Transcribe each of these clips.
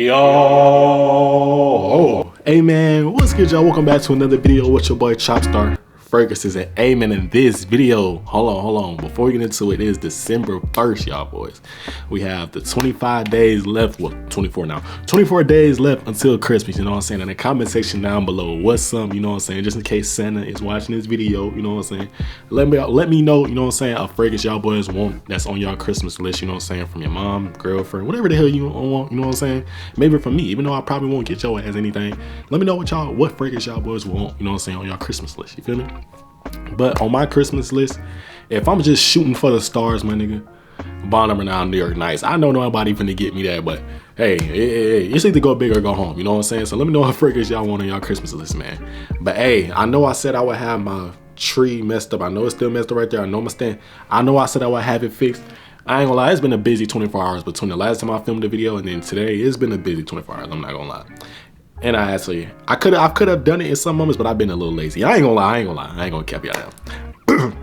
Yo, hey man, what's good, y'all? Welcome back to another video with your boy Chopstar Ferguson and Amen. In this video, hold on, before we get into it, it is December 1st, y'all boys. We have the 25 days left, well 24 now, 24 days left until Christmas, you know what I'm saying? In the comment section down below, what's up, you know what I'm saying? Just in case Santa is watching this video, you know what I'm saying? Let me know, you know what I'm saying, a fragrance y'all boys want that's on y'all Christmas list, you know what I'm saying? From your mom, girlfriend, whatever the hell you want, you know what I'm saying? Maybe from me, even though I probably won't get your ass anything. Let me know what fragrance y'all boys want, you know what I'm saying, on y'all Christmas list, you feel me? But on my Christmas list, if I'm just shooting for the stars, my nigga, bond number 9 New York Nights. I know nobody finna get me that, but hey, it's either go big or go home, you know what I'm saying? So let me know what fragrance y'all want on y'all Christmas list, man. But hey, I know I said I would have my tree messed up. I know it's still messed up right there. I know my stand. I know I said I would have it fixed. I ain't gonna lie, it's been a busy 24 hours between the last time I filmed the video and then today. It's been a busy 24 hours, I'm not gonna lie. And I could have done it in some moments, but I've been a little lazy. I ain't gonna lie, I ain't gonna cap y'all down.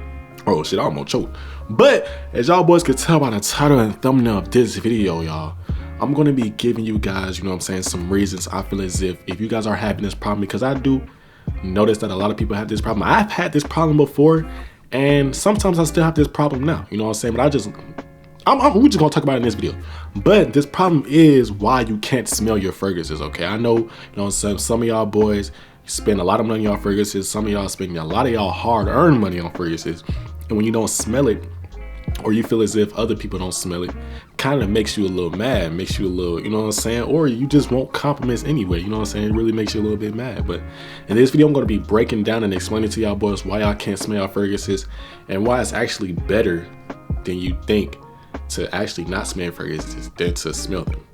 Oh shit, I almost choked. But as y'all boys could tell by the title and thumbnail of this video, y'all, I'm gonna be giving you guys, you know what I'm saying, some reasons I feel as if you guys are having this problem, because I do notice that a lot of people have this problem. I've had this problem before, and sometimes I still have this problem now, you know what I'm saying? But we're just gonna talk about it in this video. But this problem is why you can't smell your fragrances, okay? I know, you know, some of y'all boys spend a lot of money on fragrances. Some of y'all spending a lot of y'all hard-earned money on fragrances. And when you don't smell it, or you feel as if other people don't smell it, kind of makes you a little mad, makes you a little, you know what I'm saying? Or you just want compliments anyway, you know what I'm saying? It really makes you a little bit mad. But in this video, I'm gonna be breaking down and explaining to y'all boys why y'all can't smell your fragrances and why it's actually better than you think to actually not smell fragrances than to smell them.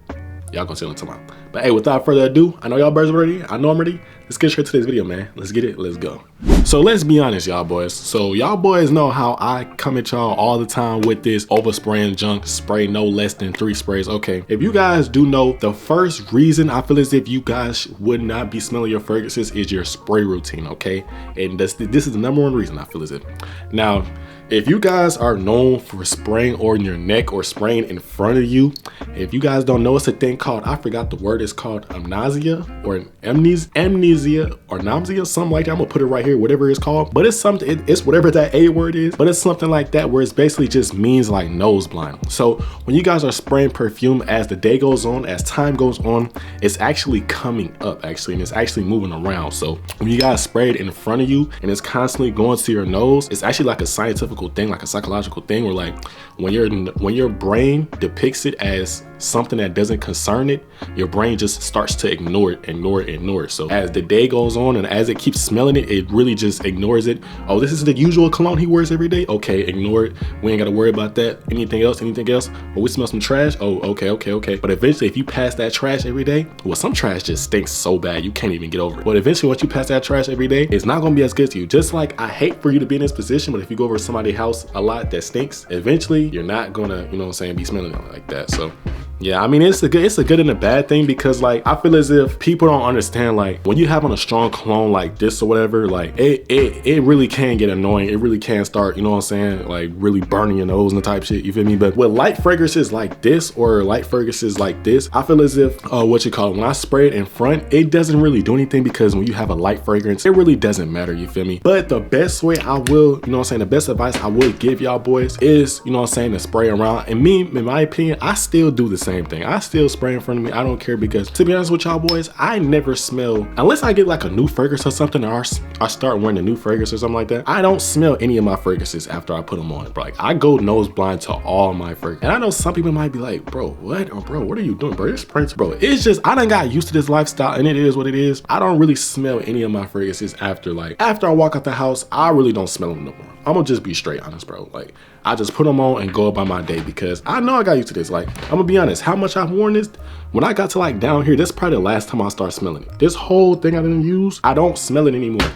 Y'all gonna see what I'm talking about. But hey, without further ado, I know y'all birds are ready. I know I'm ready. Let's get straight to this video, man. Let's get it. Let's go. So let's be honest, y'all boys. So y'all boys know how I come at y'all all the time with this overspraying junk, spray no less than 3 sprays. Okay, if you guys do know, the first reason I feel as if you guys would not be smelling your fragrances is your spray routine, okay? And this is the #1 reason I feel as if. Now, if you guys are known for spraying on your neck or spraying in front of you, if you guys don't know, it's a thing called, I forgot the word, it's called amnesia or amnesia or nausea, something like that. I'm gonna put it right here, whatever it's called. But it's something, it's whatever that A word is, but it's something like that where it's basically just means like nose blind. So when you guys are spraying perfume, as the day goes on, as time goes on, it's actually coming up actually, and it's actually moving around. So when you guys spray it in front of you and it's constantly going to your nose, it's actually like a scientific thing, like a psychological thing, where like when your brain depicts it as something that doesn't concern it, your brain just starts to ignore it. So as the day goes on and as it keeps smelling it, it really just ignores it. Oh, this is the usual cologne he wears every day. Okay, ignore it. We ain't got to worry about that. Anything else? Oh, we smell some trash. Oh, okay. But eventually, if you pass that trash every day, well, some trash just stinks so bad you can't even get over it. But eventually, once you pass that trash every day, it's not gonna be as good to you. Just like I hate for you to be in this position, but if you go over to somebody's house a lot that stinks, eventually you're not gonna, you know what I'm saying, be smelling like that. So yeah, I mean, it's a good and a bad thing, because like I feel as if people don't understand, like when you have on a strong cologne like this or whatever, like it really can get annoying. It really can start, you know what I'm saying, like really burning your nose and the type shit, you feel me? But with light fragrances like this or light fragrances like this, I feel as if when I spray it in front, it doesn't really do anything, because when you have a light fragrance, it really doesn't matter, you feel me? But the best way I will, you know what I'm saying, the best advice I would give y'all boys is, you know what I'm saying, to spray around. And me, in my opinion, I still do the same thing. I still spray in front of me. I don't care, because to be honest with y'all boys, I never smell, unless I get like a new fragrance or something, or I start wearing a new fragrance or something like that, I don't smell any of my fragrances after I put them on. Like I go nose blind to all my fragrances. And I know some people might be like, bro, what? Or bro, what are you doing, bro? You're spraying, bro. It's just, I done got used to this lifestyle, and it is what it is. I don't really smell any of my fragrances after I walk out the house. I really don't smell them no more. I'm gonna just be straight honest, bro. Like I just put them on and go about my day, because I know I got used to this. Like I'm gonna be honest, how much I've worn this, when I got to like down here, this is probably the last time I start smelling it. This whole thing I didn't use, I don't smell it anymore.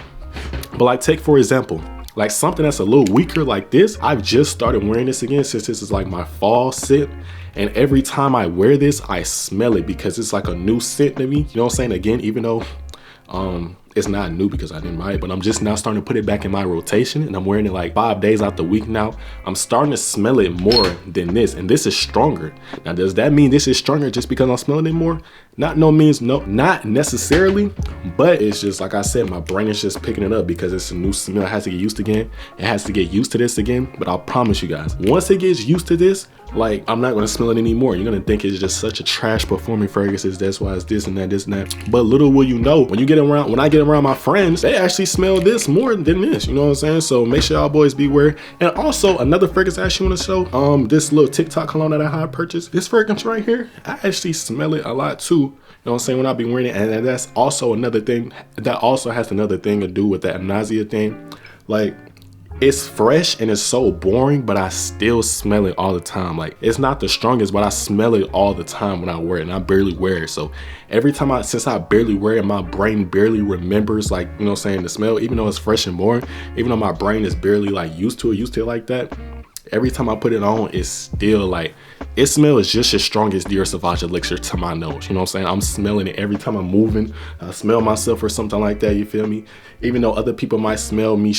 But like take for example, like something that's a little weaker like this, I've just started wearing this again since this is like my fall scent. And every time I wear this, I smell it, because it's like a new scent to me. You know what I'm saying? Again, even though it's not new because I didn't buy it, but I'm just now starting to put it back in my rotation, and I'm wearing it like 5 days out the week now. I'm starting to smell it more than this, and this is stronger. Now, does that mean this is stronger just because I'm smelling it more? Not necessarily, but it's just like I said, my brain is just picking it up because it's a new smell. It has to get used to again. It has to get used to this again. But I'll promise you guys, once it gets used to this, like, I'm not gonna smell it anymore. You're gonna think it's just such a trash performing fragrance. That's why it's this and that, this and that. But little will you know, when I get around my friends, they actually smell this more than this. You know what I'm saying? So make sure y'all boys beware. And also another fragrance I actually want to show, this little TikTok cologne that I purchased. This fragrance right here, I actually smell it a lot too. You know what I'm saying? When I be wearing it, and that's also another thing. That also has another thing to do with that nausea thing. Like, it's fresh and it's so boring, but I still smell it all the time. Like, it's not the strongest, but I smell it all the time when I wear it, and I barely wear it. So every time since I barely wear it, my brain barely remembers, like, you know what I'm saying, the smell, even though it's fresh and boring, even though my brain is barely like used to it like that. Every time I put it on, it's still like, it smells just as strong as Dior Sauvage Elixir to my nose. You know what I'm saying? I'm smelling it every time I'm moving. I smell myself or something like that, you feel me? Even though other people might smell me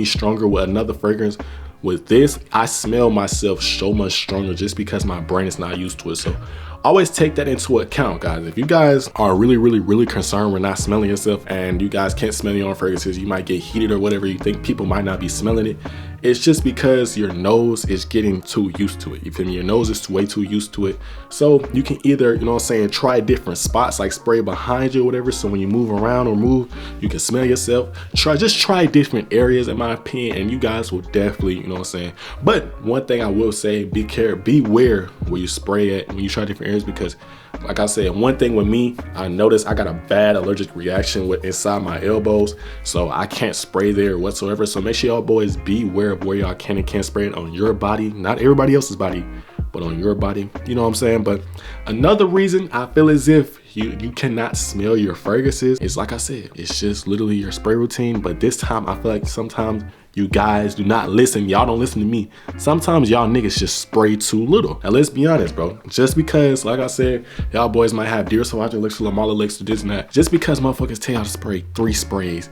stronger with another fragrance, with this, I smell myself so much stronger just because my brain is not used to it. So always take that into account, guys. If you guys are really concerned with not smelling yourself, and you guys can't smell your own fragrances, you might get heated or whatever, you think people might not be smelling it, it's just because your nose is getting too used to it. You feel me? Your nose is way too used to it. So you can either, you know what I'm saying, try different spots, like spray behind you or whatever, so when you move around or move, you can smell yourself. Just try different areas, in my opinion, and you guys will definitely, you know what I'm saying. But one thing I will say, beware where you spray at when you try different areas, because like I said, one thing with me, I noticed I got a bad allergic reaction with inside my elbows, so I can't spray there whatsoever. So make sure y'all boys beware of where y'all can and can't spray it on your body, not everybody else's body, but on your body. You know what I'm saying? But another reason I feel as if you cannot smell your fragrances is, like I said, it's just literally your spray routine. But this time I feel like sometimes you guys do not listen. Y'all don't listen to me. Sometimes y'all niggas just spray too little. Now let's be honest, bro. Just because, like I said, y'all boys might have Dior Sauvage Elixir, Lamar Elixir, this and that. Just because motherfuckers tell y'all to spray 3 sprays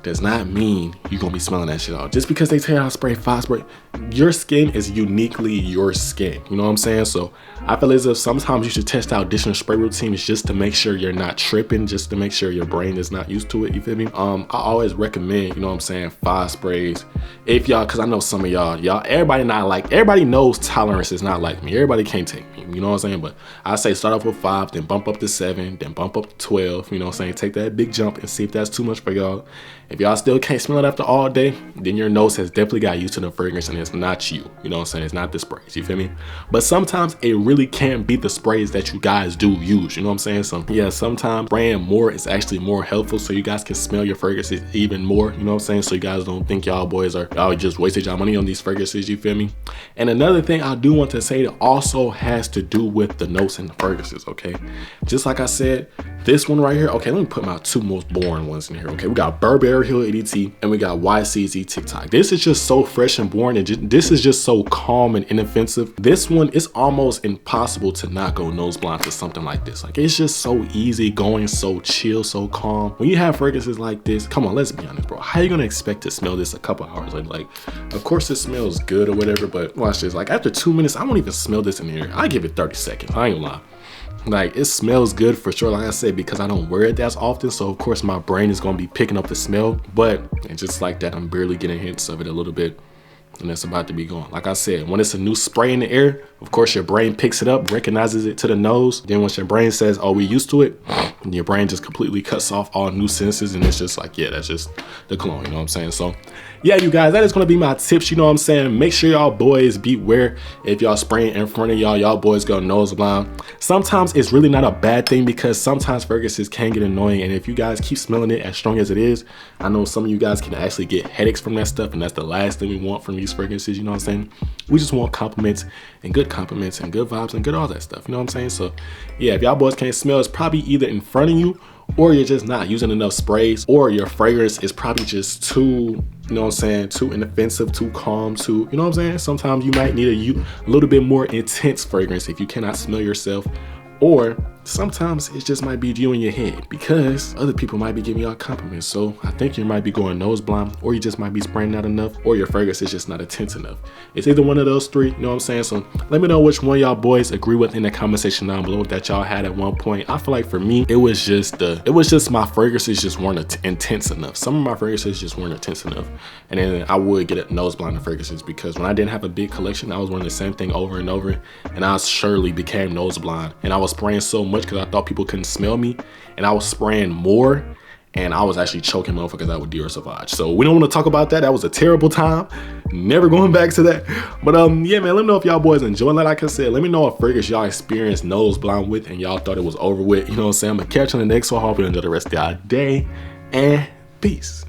does not mean you're gonna be smelling that shit out. Just because they tell you how to spray 5 spray, your skin is uniquely your skin. You know what I'm saying? So I feel as if sometimes you should test out different spray routines just to make sure you're not tripping, just to make sure your brain is not used to it. You feel me? I always recommend, you know what I'm saying, 5 sprays. If y'all, cause I know some of y'all, everybody knows tolerance is not like me. Everybody can't take me, you know what I'm saying? But I say start off with 5, then bump up to 7, then bump up to 12, you know what I'm saying? Take that big jump and see if that's too much for y'all. If y'all still can't smell it after all day, then your nose has definitely got used to the fragrance, and it's not you. You know what I'm saying? It's not the sprays, you feel me? But sometimes it really can be the sprays that you guys do use, you know what I'm saying? So yeah, sometimes spraying more is actually more helpful, so you guys can smell your fragrances even more, you know what I'm saying? So you guys don't think y'all boys y'all just wasted y'all money on these fragrances, you feel me? And another thing I do want to say that also has to do with the notes and the fragrances, okay? Just like I said, this one right here, okay, let me put my 2 most boring ones in here, okay? We got Burberry Hill EDT, and we got YCZ TikTok. This is just so fresh and boring, and this is just so calm and inoffensive. This one is almost impossible to not go nose blind to something like this. Like, it's just so easy going, so chill, so calm. When you have fragrances like this, come on, let's be honest, bro. How you gonna expect to smell this a couple hours later? Like, of course it smells good or whatever, but watch this. Like, after 2 minutes, I won't even smell this in here. I give it 30 seconds. I ain't gonna lie. Like, it smells good for sure, like I said, because I don't wear it that often, so of course my brain is going to be picking up the smell. But and just like that, I'm barely getting hints of it a little bit, and it's about to be gone. Like I said, when it's a new spray in the air, of course your brain picks it up, recognizes it to the nose. Then once your brain says, oh, we used to it, and your brain just completely cuts off all new senses, and it's just like, yeah, that's just the cologne, you know what I'm saying? So yeah, you guys, that is going to be my tips, you know what I'm saying? Make sure y'all boys beware if y'all spraying in front of y'all boys go nose blind. Sometimes it's really not a bad thing, because sometimes fragrances can get annoying, and if you guys keep smelling it as strong as it is, I know some of you guys can actually get headaches from that stuff, and that's the last thing we want from these fragrances, you know what I'm saying? We just want compliments and good vibes and good all that stuff, you know what I'm saying? So yeah, if y'all boys can't smell, it's probably either in front of you, or you're just not using enough sprays, or your fragrance is probably just too, you know what I'm saying, too inoffensive, too calm, too, you know what I'm saying? Sometimes you might need a little bit more intense fragrance if you cannot smell yourself, or sometimes it just might be you in your head because other people might be giving y'all compliments. So I think you might be going nose blind, or you just might be spraying out enough, or your fragrance is just not intense enough. It's either one of those three, you know what I'm saying? So let me know which one y'all boys agree with in the comment section down below that y'all had at one point. I feel like for me, it was just my fragrances just weren't intense enough. Some of my fragrances just weren't intense enough. And then I would get a nose blind of fragrances because when I didn't have a big collection, I was wearing the same thing over and over, and I surely became nose blind. And I was spraying so much because I thought people couldn't smell me, and I was spraying more, and I was actually choking motherfuckers out with Dior Sauvage. So we don't want to talk about that. That was a terrible time. Never going back to that. But yeah, man, let me know if y'all boys enjoying that. Like I said, let me know what fragrance y'all experienced nose blind with and y'all thought it was over with. You know what I'm saying? I'm gonna catch you on the next one. Hope you enjoy the rest of y'all day, and peace.